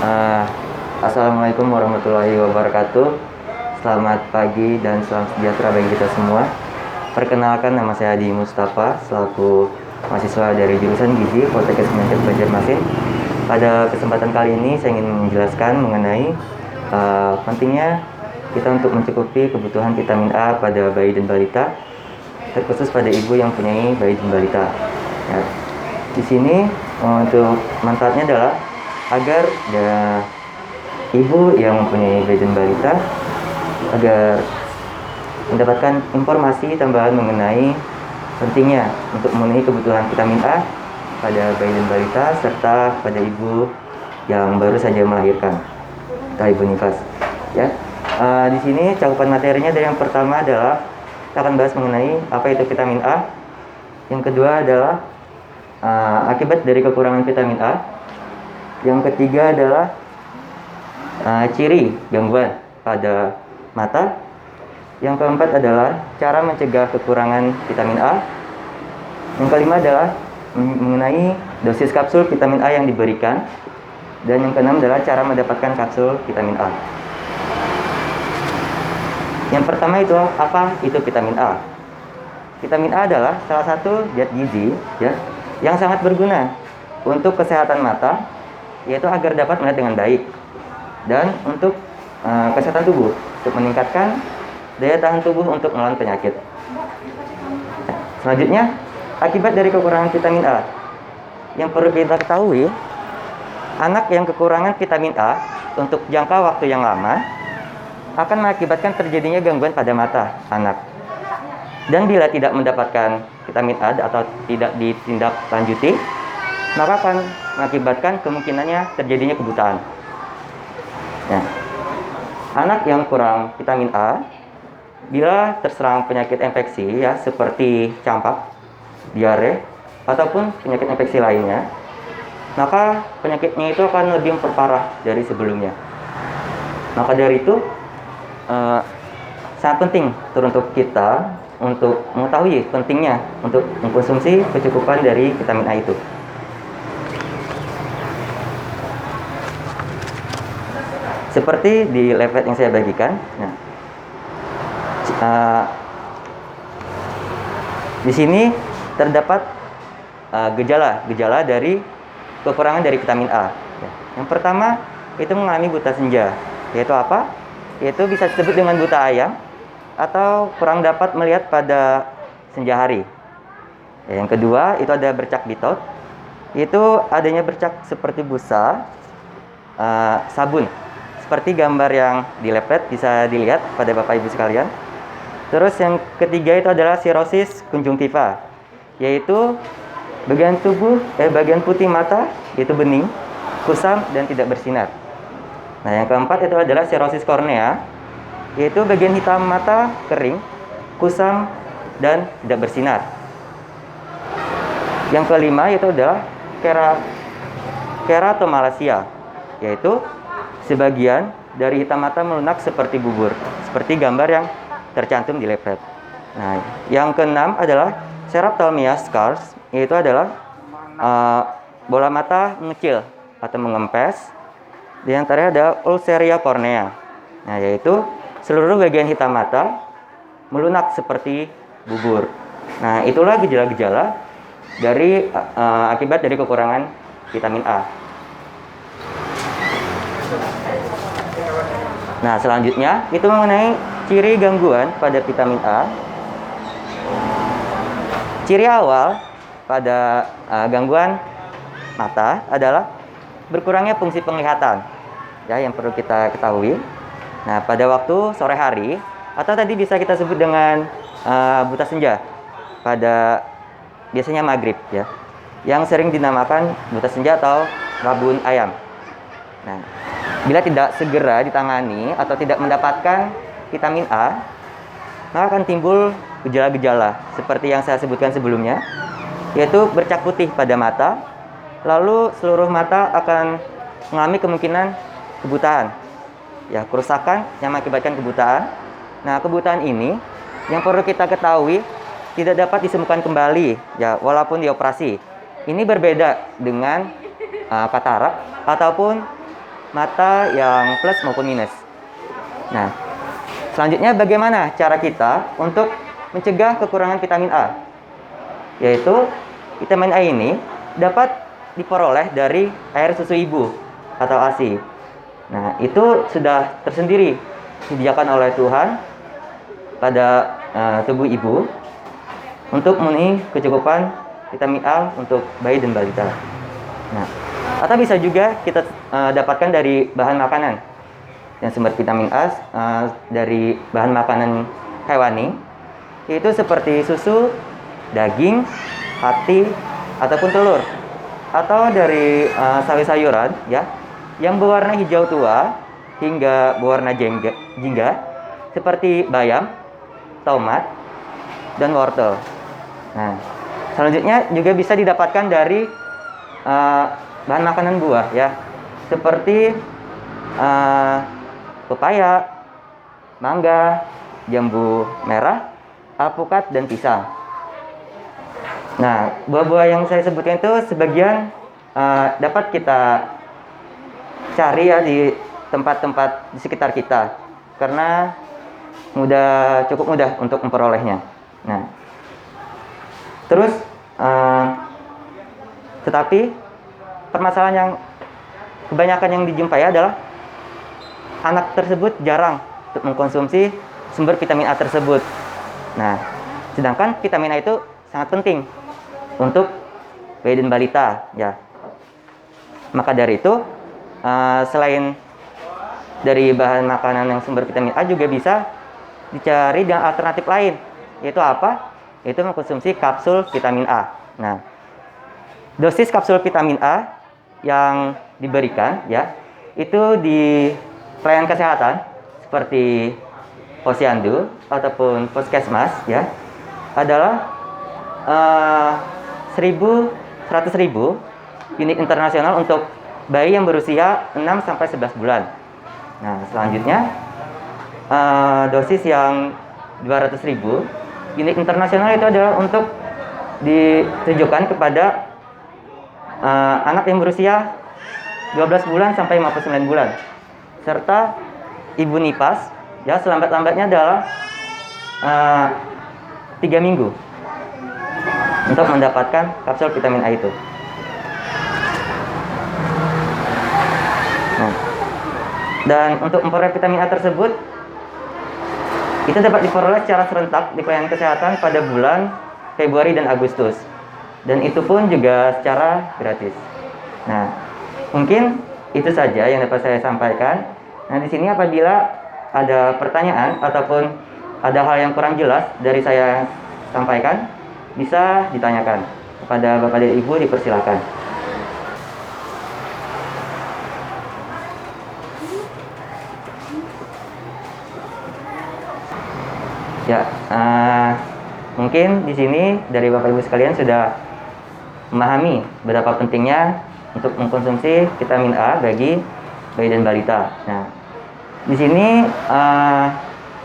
Uh, Assalamualaikum warahmatullahi wabarakatuh. Selamat pagi dan salam sejahtera bagi kita semua. Perkenalkan, nama saya Adi Mustafa, selaku mahasiswa dari jurusan Gizi Politeknik Kemenkes Banjarmasin. Pada kesempatan kali ini saya ingin menjelaskan mengenai pentingnya kita untuk mencukupi kebutuhan vitamin A pada bayi dan balita, terkhusus pada ibu yang punya bayi dan balita. Ya. Di sini untuk manfaatnya adalah agar ibu yang mempunyai bayi dan balita agar mendapatkan informasi tambahan mengenai pentingnya untuk memenuhi kebutuhan vitamin A pada bayi dan balita serta pada ibu yang baru saja melahirkan atau ibu nifas. Ya, di sini cakupan materinya dari yang pertama adalah kita akan bahas mengenai apa itu vitamin A. Yang kedua adalah akibat dari kekurangan vitamin A. Yang ketiga adalah ciri gangguan pada mata. Yang keempat adalah cara mencegah kekurangan vitamin A. Yang kelima adalah mengenai dosis kapsul vitamin A yang diberikan. Dan yang keenam adalah cara mendapatkan kapsul vitamin A. Yang pertama itu apa itu vitamin A? Vitamin A adalah salah satu zat gizi yang sangat berguna untuk kesehatan mata, yaitu agar dapat melihat dengan baik, dan untuk kesehatan tubuh, untuk meningkatkan daya tahan tubuh untuk melawan penyakit. Selanjutnya, akibat dari kekurangan vitamin A, yang perlu kita ketahui, anak yang kekurangan vitamin A untuk jangka waktu yang lama akan mengakibatkan terjadinya gangguan pada mata anak. Dan bila tidak mendapatkan vitamin A atau tidak ditindaklanjuti, maka akan mengakibatkan kemungkinannya terjadinya kebutaan. Nah, anak yang kurang vitamin A, bila terserang penyakit infeksi seperti campak, diare, ataupun penyakit infeksi lainnya, maka penyakitnya itu akan lebih memperparah dari sebelumnya. Maka dari itu sangat penting untuk kita untuk mengetahui pentingnya untuk mengkonsumsi kecukupan dari vitamin A itu. Seperti di leaflet yang saya bagikan. Nah, di sini terdapat gejala dari kekurangan dari vitamin A. Yang pertama itu mengalami buta senja, yaitu apa? Yaitu bisa disebut dengan buta ayam atau kurang dapat melihat pada senja hari. Yang kedua itu ada bercak bitot, yaitu adanya bercak seperti busa sabun, seperti gambar yang di leaflet bisa dilihat pada Bapak Ibu sekalian. Terus yang ketiga itu adalah sirosis konjungtiva, yaitu bagian putih mata itu bening, kusam dan tidak bersinar. Nah, yang keempat itu adalah sirosis kornea, yaitu bagian hitam mata kering, kusam dan tidak bersinar. Yang kelima itu adalah keratomalacia, yaitu sebagian dari hitam mata melunak seperti bubur, seperti gambar yang tercantum di leaflet. Nah, yang keenam adalah xerophthalmia scars, yaitu adalah bola mata mengecil atau mengempes. Di antaranya ada ulceria cornea, nah, yaitu seluruh bagian hitam mata melunak seperti bubur. Nah, itulah gejala-gejala dari akibat dari kekurangan vitamin A. Nah, selanjutnya itu mengenai ciri gangguan pada vitamin A. Ciri awal pada gangguan mata adalah berkurangnya fungsi penglihatan, yang perlu kita ketahui. Nah, pada waktu sore hari atau tadi bisa kita sebut dengan buta senja pada biasanya maghrib, yang sering dinamakan buta senja atau rabun ayam. Nah, bila tidak segera ditangani atau tidak mendapatkan vitamin A, maka akan timbul gejala-gejala seperti yang saya sebutkan sebelumnya, yaitu bercak putih pada mata, lalu seluruh mata akan mengalami kemungkinan kebutaan, kerusakan yang mengakibatkan kebutaan. Nah, kebutaan ini yang perlu kita ketahui tidak dapat disembuhkan kembali, walaupun dioperasi. Ini berbeda dengan katarak ataupun mata yang plus maupun minus. Nah, selanjutnya bagaimana cara kita untuk mencegah kekurangan vitamin A? Yaitu vitamin A ini dapat diperoleh dari air susu ibu atau ASI. Nah, itu sudah tersendiri disediakan oleh Tuhan pada tubuh ibu untuk memenuhi kecukupan vitamin A untuk bayi dan balita. Nah, atau bisa juga kita dapatkan dari bahan makanan yang sumber vitamin A dari bahan makanan hewani, yaitu seperti susu, daging, hati, ataupun telur, atau dari sayur-sayuran ya yang berwarna hijau tua hingga berwarna jingga seperti bayam, tomat, dan wortel. Nah, selanjutnya juga bisa didapatkan dari bahan makanan buah ya, seperti pepaya, mangga, jambu merah, alpukat, dan pisang. Nah, buah-buah yang saya sebutkan itu sebagian dapat kita cari ya di tempat-tempat di sekitar kita, karena cukup mudah untuk memperolehnya. Nah, terus tetapi permasalahan yang kebanyakan yang dijumpai adalah anak tersebut jarang untuk mengkonsumsi sumber vitamin A tersebut. Nah, sedangkan vitamin A itu sangat penting untuk bayi dan balita ya. Maka dari itu selain dari bahan makanan yang sumber vitamin A juga bisa dicari dengan alternatif lain, yaitu apa? Yaitu mengkonsumsi kapsul vitamin A. Nah, dosis kapsul vitamin A yang diberikan ya itu di pelayanan kesehatan seperti posyandu ataupun puskesmas ya adalah 100.000 unit internasional untuk bayi yang berusia 6 sampai 11 bulan. Nah, selanjutnya dosis yang 200.000 unit internasional itu adalah untuk ditujukan kepada anak yang berusia 12 bulan sampai 59 bulan serta ibu nipas ya, selambat-lambatnya adalah 3 minggu untuk mendapatkan kapsul vitamin A itu. Nah, dan untuk memperoleh vitamin A tersebut itu dapat diperoleh secara serentak di pelayanan kesehatan pada bulan Februari dan Agustus, dan itu pun juga secara gratis. Nah, mungkin itu saja yang dapat saya sampaikan. Nah, di sini apabila ada pertanyaan ataupun ada hal yang kurang jelas dari saya sampaikan, bisa ditanyakan kepada Bapak dan Ibu, dipersilakan. Ya, mungkin di sini dari Bapak Ibu sekalian sudah memahami betapa pentingnya untuk mengkonsumsi vitamin A bagi bayi dan balita. Nah, di sini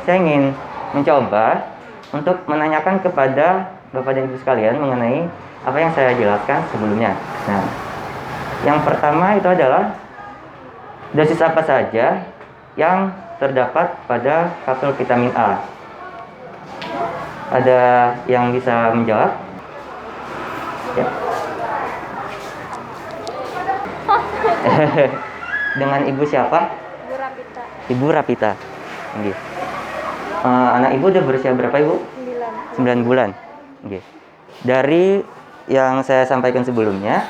saya ingin mencoba untuk menanyakan kepada Bapak dan Ibu sekalian mengenai apa yang saya jelaskan sebelumnya. Nah, yang pertama itu adalah dosis apa saja yang terdapat pada kapsul vitamin A. Ada yang bisa menjawab? Ya. Dengan Ibu siapa? Ibu Rapita. Ibu Rapita. Nggih. Anak Ibu udah berusia berapa, Ibu? 9 bulan. Nggih. Dari yang saya sampaikan sebelumnya,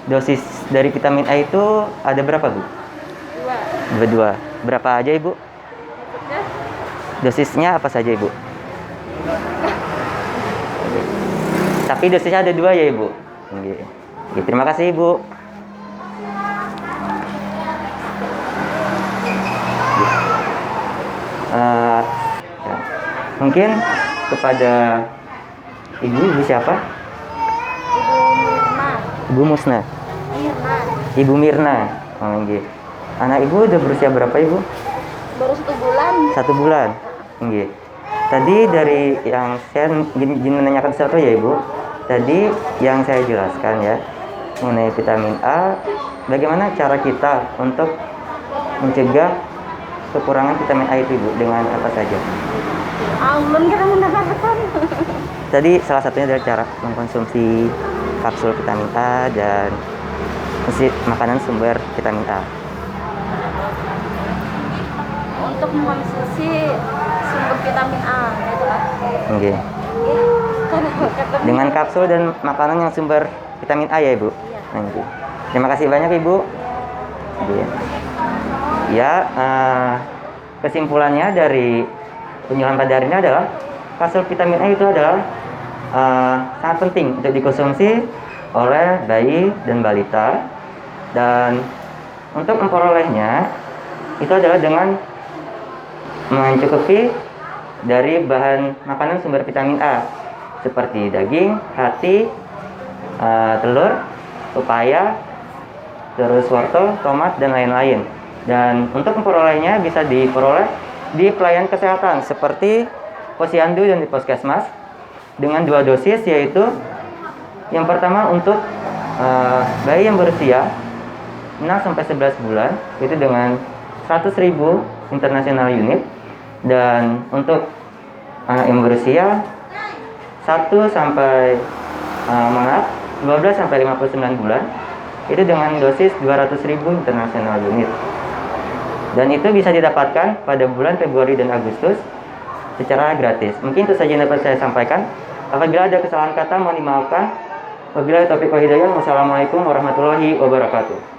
dosis dari vitamin A itu ada berapa, Bu? 2. Berapa aja, Ibu? Maksudnya? Dosisnya apa saja, Ibu? Tapi dosisnya ada 2 ya, Ibu? Nggih. Oke, terima kasih, Ibu. Ya. Mungkin kepada Ibu siapa? Ibu Mirna. Ibu Musna. Mirna. Ibu Mirna. Oh, nggih. Anak Ibu udah berusia berapa, Ibu? Baru 1 bulan. 1 bulan. Nggih. Tadi dari yang saya ingin menanyakan sesuatu ya, Ibu. Tadi yang saya jelaskan ya mengenai vitamin A, bagaimana cara kita untuk mencegah kekurangan vitamin A itu Ibu dengan apa saja? Belum kita mendapatkan. Tadi salah satunya adalah cara mengkonsumsi kapsul vitamin A dan makanan sumber vitamin A. Untuk mengkonsumsi sumber vitamin A, gitu lah. Oke. Dengan kapsul dan makanan yang sumber vitamin A ya Ibu? Iya. Nanti. Terima kasih banyak Ibu. Iya. Ya, kesimpulannya dari penjelasan pada hari ini adalah kapsul vitamin A itu adalah sangat penting untuk dikonsumsi oleh bayi dan balita, dan untuk memperolehnya itu adalah dengan mencukupi dari bahan makanan sumber vitamin A seperti daging, hati, telur, pepaya, terus wortel, tomat, dan lain-lain. Dan untuk memperolehnya bisa diperoleh di pelayanan kesehatan seperti posyandu dan di puskesmas dengan 2 dosis, yaitu yang pertama untuk bayi yang berusia 6-11 bulan itu dengan 100.000 international unit, dan untuk anak yang berusia 12 sampai 59 bulan itu dengan dosis 200.000 international unit. Dan itu bisa didapatkan pada bulan Februari dan Agustus secara gratis. Mungkin itu saja yang dapat saya sampaikan. Apabila ada kesalahan kata mohon dimaafkan. Wabillahi taufiq wal hidayah. Wassalamualaikum warahmatullahi wabarakatuh.